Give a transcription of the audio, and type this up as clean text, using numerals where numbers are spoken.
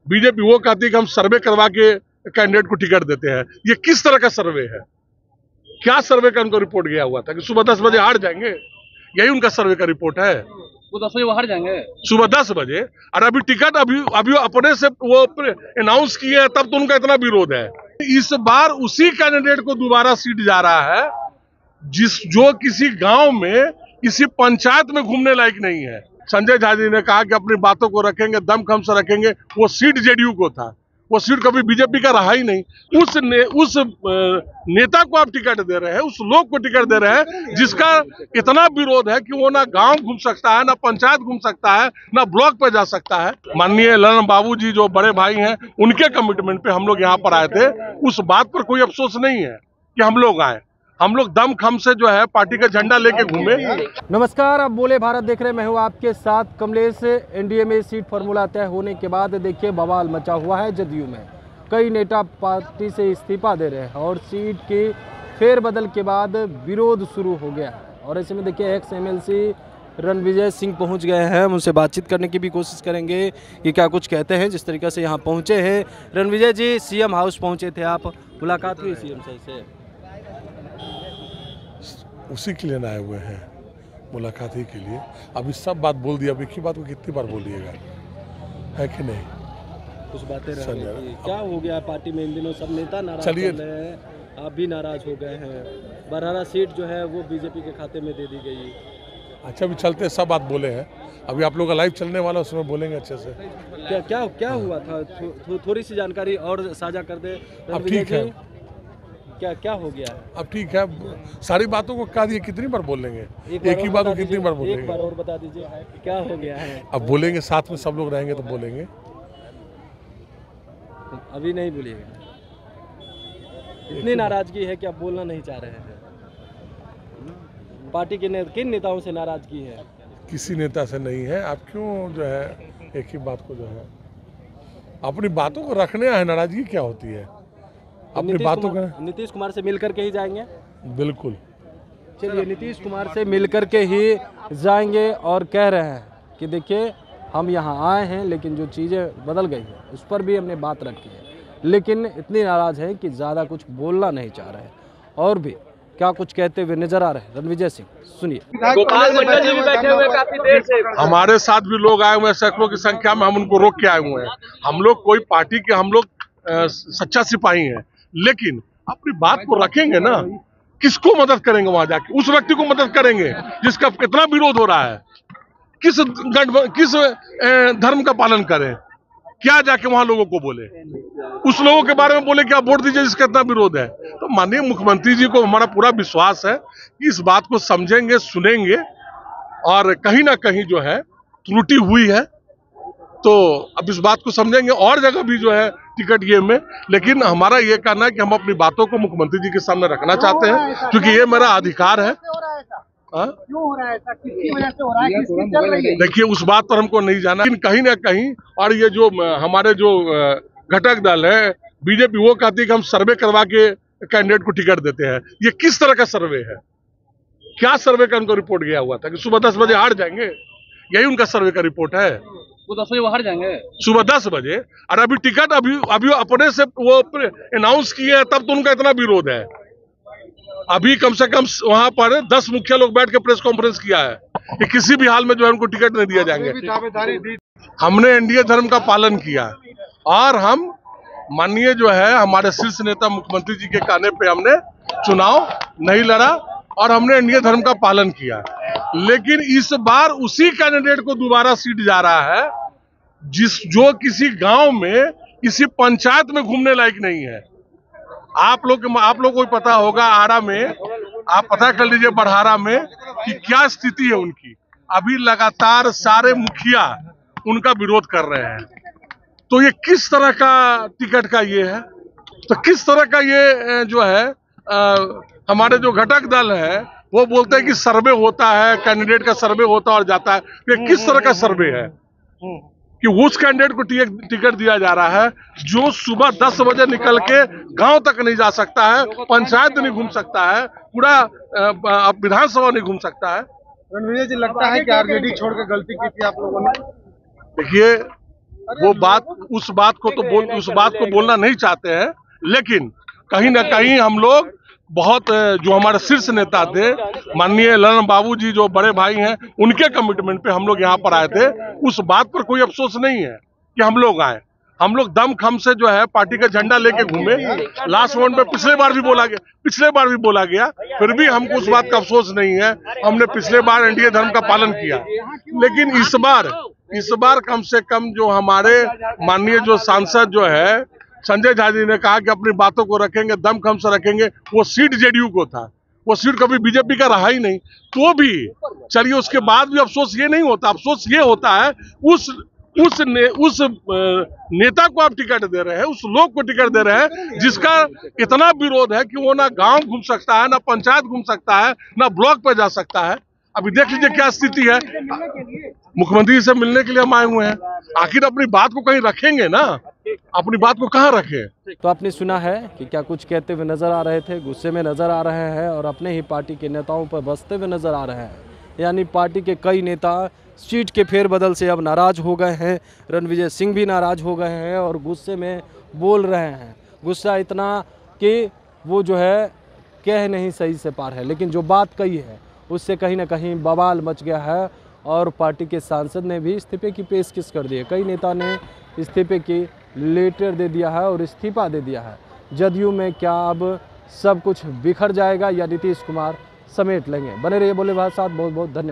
BJP वो कहती है कि हम सर्वे करवा के कैंडिडेट को टिकट देते हैं। ये किस तरह का सर्वे है? क्या सर्वे का उनको रिपोर्ट गया हुआ था कि सुबह 10 बजे हार जाएंगे? यही उनका सर्वे का रिपोर्ट है। वो 10 बजे हार जाएंगे सुबह 10 बजे। और अभी टिकट अभी अपने से वो अनाउंस किए हैं, तब तो उनका इतना विरोध है। इस बार उसी कैंडिडेट को दोबारा सीट जा रहा है जो किसी गांव में, किसी पंचायत में घूमने लायक नहीं है। संजय झा जी ने कहा कि अपनी बातों को रखेंगे, दमखम से रखेंगे। वो सीट जेडीयू को था, वो सीट कभी बीजेपी का रहा ही नहीं। उस नेता को आप टिकट दे रहे हैं, उस लोग को टिकट दे रहे हैं जिसका इतना विरोध है कि वो ना गांव घूम सकता है, ना पंचायत घूम सकता है, ना ब्लॉक पे जा सकता है। माननीय ललन बाबू जी जो बड़े भाई हैं, उनके कमिटमेंट पे हम लोग यहाँ पर आए थे। उस बात पर कोई अफसोस नहीं है कि हम लोग आए। हम लोग दम खम से जो है पार्टी का झंडा लेके घूमे। नमस्कार, आप बोले भारत देख रहे हैं। मैं हूं आपके साथ कमलेश। एनडीए में सीट फार्मूला तय होने के बाद देखिए बवाल मचा हुआ है जदयू में। कई नेता पार्टी से इस्तीफा दे रहे हैं और सीट की फेरबदल के बाद विरोध शुरू हो गया। और ऐसे में देखिए एक्स एमएलसी रणविजय सिंह पहुंच गए हैं। हम उनसे बातचीत करने की भी कोशिश करेंगे कि क्या कुछ कहते हैं जिस तरीके से यहाँ पहुँचे हैं। रणविजय जी, सीएम हाउस पहुँचे थे आप, मुलाकात हुई सीएम से? उसी के लिए आए हुए हैं, मुलाकात ही के लिए। अभी सब बात बोल दिया। अब एक ही बात को कितनी बार बोल दिएगा, है कि नहीं? कुछ बातें रह गई थी। क्या हो गया पार्टी में इन दिनों? सब नेता नाराज चल रहे हैं, आप भी नाराज हो गए हैं। बरहारा सीट जो है वो बीजेपी के खाते में दे दी गई। अच्छा, अभी चलते सब बात बोले हैं। अभी आप लोग का लाइव चलने वाला, उसमें बोलेंगे अच्छे से। क्या हुआ था? थोड़ी सी जानकारी और साझा कर दे। अब ठीक है, क्या हो गया है? अब ठीक है। सारी बातों को कह दिए, कितनी बार बोल लेंगे? एक ही बात को कितनी बार बोलेंगे? एक बार और बता दीजिए क्या हो गया है। अब बोलेंगे, साथ में सब लोग रहेंगे तो बोलेंगे। अभी नहीं बोलिएगा। इतनी नाराजगी है कि आप बोलना नहीं चाह रहे हैं। पार्टी के किन नेताओं से नाराजगी है? किसी नेता से नहीं है। आप क्यों जो है एक ही बात को जो है अपनी बातों को रखने आए? नाराजगी क्या होती है? अपनी बातों का नीतीश कुमार से मिलकर के ही जाएंगे। बिल्कुल, चलिए नीतीश कुमार से मिलकर के ही जाएंगे। और कह रहे हैं कि देखिए हम यहाँ आए हैं लेकिन जो चीज़ें बदल गई है उस पर भी हमने बात रखी है, लेकिन इतनी नाराज है कि ज़्यादा कुछ बोलना नहीं चाह रहे हैं। और भी क्या कुछ कहते हुए नजर आ रहे हैं रणविजय सिंह, सुनिए। गोपाल मंडल जी भी बैठे हुए काफी देर से। हमारे साथ भी लोग आए हुए हैं, सैकड़ों की संख्या में। हम उनको रोक के आए हुए हैं। हम लोग कोई पार्टी के, हम लोग सच्चा सिपाही हैं, लेकिन अपनी बात को रखेंगे ना। किसको मदद करेंगे वहां जाके? उस व्यक्ति को मदद करेंगे जिसका कितना विरोध हो रहा है। किस धर्म का पालन करें? क्या जाके वहां लोगों को बोले? उस लोगों के बारे में बोले कि आप वोट दीजिए जिसका इतना विरोध है? तो माननीय मुख्यमंत्री जी को हमारा पूरा विश्वास है कि इस बात को समझेंगे, सुनेंगे। और कहीं ना कहीं जो है त्रुटि हुई है तो अब इस बात को समझेंगे। और जगह भी जो है टिकट गेम में, लेकिन हमारा ये कहना है कि हम अपनी बातों को मुख्यमंत्री जी के सामने रखना चाहते हैं, क्योंकि ये मेरा अधिकार है। क्यों हो रहा है ऐसा? किसकी वजह से हो रहा है? किसकी चल रही है? देखिए, उस बात पर हमको नहीं जाना, लेकिन कहीं ना कहीं। और ये जो हमारे जो घटक दल है बीजेपी, वो कहती है कि हम सर्वे करवा के कैंडिडेट को टिकट देते हैं। ये किस तरह का सर्वे है? क्या सर्वे का उनको रिपोर्ट गया हुआ था कि सुबह 10 बजे हार जाएंगे? यही उनका सर्वे का रिपोर्ट है। वो 10 बजे हार जाएंगे सुबह 10 बजे। और अभी टिकट अभी अपने से वो अनाउंस किए हैं, तब तो उनका इतना विरोध है। अभी कम से कम वहां पर 10 मुखिया लोग बैठ के प्रेस कॉन्फ्रेंस किया है कि किसी भी हाल में जो है उनको टिकट नहीं दिया जाएंगे। हमने एनडीए धर्म का पालन किया और हम माननीय जो है हमारे शीर्ष नेता मुख्यमंत्री जी के कहने पे हमने चुनाव नहीं लड़ा और हमने एनडीए धर्म का पालन किया। लेकिन इस बार उसी कैंडिडेट को दोबारा सीट जा रहा है जो किसी गांव में, किसी पंचायत में घूमने लायक नहीं है। आप लोग को पता होगा, आरा में आप पता कर लीजिए, बरहारा में कि क्या स्थिति है उनकी। अभी लगातार सारे मुखिया उनका विरोध कर रहे हैं। तो ये किस तरह का टिकट का ये है? तो किस तरह का ये जो है हमारे जो घटक दल है वो बोलते हैं कि सर्वे होता है, कैंडिडेट का सर्वे होता है और जाता है। ये किस तरह का सर्वे है कि उस कैंडिडेट को टिकट दिया जा रहा है जो सुबह 10 बजे निकल के गांव तक नहीं जा सकता है, पंचायत नहीं घूम सकता है, पूरा विधानसभा नहीं घूम सकता है। रणविजय जी, लगता है कि आरजेडी छोड़ के गलती की थी आप लोगों ने? देखिए, वो बात उस बात को बोलना नहीं चाहते हैं। लेकिन कहीं ना कहीं हम लोग बहुत जो हमारे शीर्ष नेता थे, माननीय ललन बाबू जी जो बड़े भाई हैं, उनके कमिटमेंट पे हम लोग यहाँ पर आए थे। उस बात पर कोई अफसोस नहीं है कि हम लोग आए। हम लोग दम खम से जो है पार्टी का झंडा लेके घूमे। लास्ट मोमेंट में पिछले बार भी बोला गया, फिर भी हमको उस बात का अफसोस नहीं है। हमने पिछले बार एनडीए धर्म का पालन किया, लेकिन इस बार कम से कम जो हमारे माननीय जो सांसद जो है संजय झा जी ने कहा कि अपनी बातों को रखेंगे, दम खम से रखेंगे। वो सीट जेडीयू को था, वो सीट कभी बीजेपी का रहा ही नहीं। तो भी चलिए, उसके बाद भी अफसोस ये नहीं होता। अफसोस ये होता है उस नेता को आप टिकट दे रहे हैं, उस लोग को टिकट दे रहे हैं जिसका इतना विरोध है कि वो ना गांव घूम सकता है, ना पंचायत घूम सकता है, ना ब्लॉक पे जा सकता है। अभी देख लीजिए क्या स्थिति है। मुख्यमंत्री से मिलने के लिए हम आए हुए हैं। आखिर अपनी बात को कहीं रखेंगे ना, अपनी बात को कहाँ रखें। तो आपने सुना है कि क्या कुछ कहते हुए नजर आ रहे थे, गुस्से में नजर आ रहे हैं और अपने ही पार्टी के नेताओं पर बसते हुए नजर आ रहे हैं। यानी पार्टी के कई नेता सीट के फेरबदल से अब नाराज हो गए हैं। रणविजय सिंह भी नाराज हो गए हैं और गुस्से में बोल रहे हैं। गुस्सा इतना कि वो जो है कह नहीं सही से पार है, लेकिन जो बात कही है उससे कहीं ना कहीं बवाल मच गया है और पार्टी के सांसद ने भी इस्तीफे की पेशकश कर दी है। कई नेता ने इस्तीफे की लेटर दे दिया है और इस्तीफा दे दिया है। जदयू में क्या अब सब कुछ बिखर जाएगा या नीतीश कुमार समेट लेंगे? बने रहिए बोले भारत साथ। बहुत बहुत धन्यवाद।